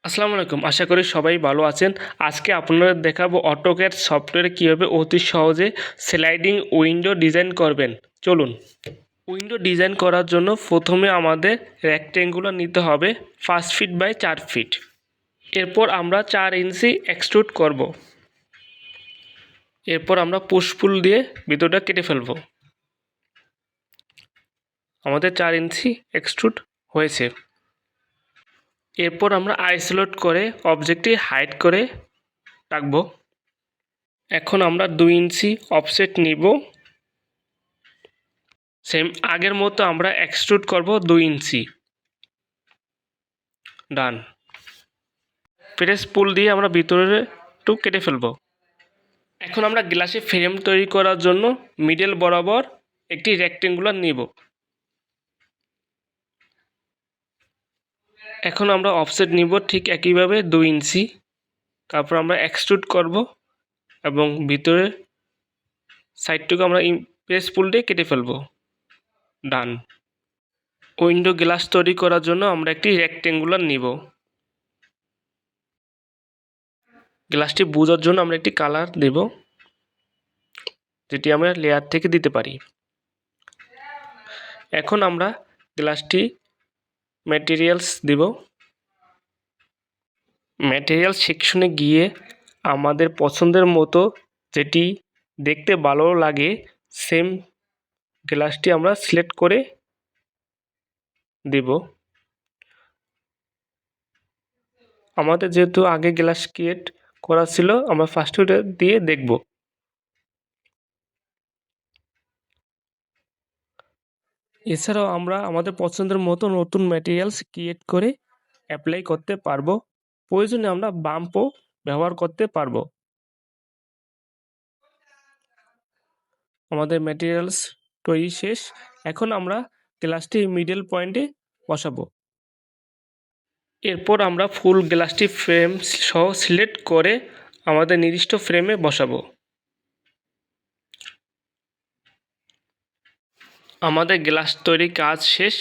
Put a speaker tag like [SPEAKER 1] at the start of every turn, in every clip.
[SPEAKER 1] আসসালামু আলাইকুম, আশা করি সবাই ভালো আছেন। আজকে আপনাদের দেখাবো অটোক্যাড সফটওয়্যারে কীভাবে অতি সহজে স্লাইডিং উইন্ডো ডিজাইন করবেন। চলুন। উইন্ডো ডিজাইন করার জন্য প্রথমে আমাদের রেক্ট্যাঙ্গুলার নিতে হবে 5 ফিট বাই 4 ফিট। এরপর আমরা 4 ইঞ্চি এক্সট্রুড করব। এরপর আমরা পুশপুল দিয়ে ভিতরটা কেটে ফেলব। আমাদের 4 ইঞ্চি এক্সট্রুড হয়েছে। এরপর আমরা আইসোলেট করে অবজেক্টটি হাইড করে রাখব। এখন আমরা 2 ইঞ্চি অফসেট নিব। সেম আগের মতো আমরা এক্সট্রুড করব 2 ইঞ্চি। ডান। প্রেস পুল দিয়ে আমরা ভিতরে একটু কেটে ফেলব। এখন আমরা গ্লাসে ফ্রেম তৈরি করার জন্য মিডল বরাবর একটি রেক্ট্যাঙ্গুলার নিব। এখন আমরা অফসেট নিব ঠিক একইভাবে 2 ইঞ্চি। তারপর আমরা এক্সট্রুড করব এবং ভিতরে সাইডটুকু আমরা প্রেস পুল দিয়ে কেটে ফেলব। ডান। উইন্ডো গ্লাস তৈরি করার জন্য আমরা একটি রেক্ট্যাঙ্গুলার নিব। গ্লাসটি বোঝার জন্য আমরা একটি কালার দেব, যেটি আমরা লেয়ার থেকে দিতে পারি। এখন আমরা গ্লাসটি ম্যাটেরিয়ালস দেব। ম্যাটেরিয়াল সেকশনে গিয়ে আমাদের পছন্দের মতো যেটি দেখতে ভালো লাগে সেম গ্লাসটি আমরা সিলেক্ট করে দেব। আমাদের যেহেতু আগে গ্লাস ক্রিয়েট করা ছিল, আমরা ফার্স্ট ওটা দিয়ে দেখব। এছাড়াও আমরা আমাদের পছন্দের মতো নতুন ম্যাটেরিয়ালস ক্রিয়েট করে অ্যাপ্লাই করতে পারবো। প্রয়োজনে আমরা বাম্পও ব্যবহার করতে পারবো। আমাদের ম্যাটেরিয়ালস তৈরি শেষ। এখন আমরা গ্লাসটি মিডল পয়েন্টে বসাবো। এরপর আমরা ফুল গ্লাসটি ফ্রেম সহ সিলেক্ট করে আমাদের নির্দিষ্ট ফ্রেমে বসাবো। আমাদের গ্লাস তৈরি কাজ শেষ।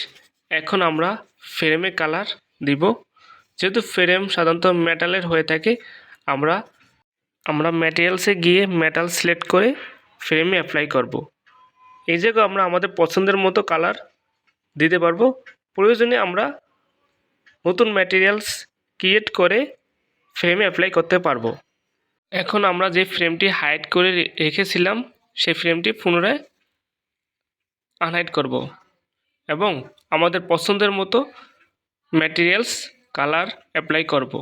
[SPEAKER 1] এখন আমরা ফ্রেমে কালার দিব। যেহেতু ফ্রেম সাধারণত মেটালের হয়ে থাকে, আমরা ম্যাটেরিয়ালসে গিয়ে মেটাল সিলেক্ট করে ফ্রেমে অ্যাপ্লাই করব। এই জায়গায় আমরা আমাদের পছন্দের মতো কালার দিতে পারবো। প্রয়োজনে আমরা নতুন ম্যাটেরিয়ালস ক্রিয়েট করে ফ্রেমে অ্যাপ্লাই করতে পারবো। এখন আমরা যে ফ্রেমটি হাইড করে রেখেছিলাম সেই ফ্রেমটি পুনরায় আনহাইড করব এবং আমাদের পছন্দের মতো ম্যাটেরিয়ালস কালার অ্যাপ্লাই করব।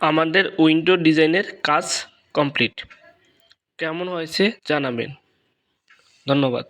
[SPEAKER 1] আমাদের উইন্ডো ডিজাইনের কাজ কমপ্লিট। কেমন হয়েছে জানাবেন। ধন্যবাদ।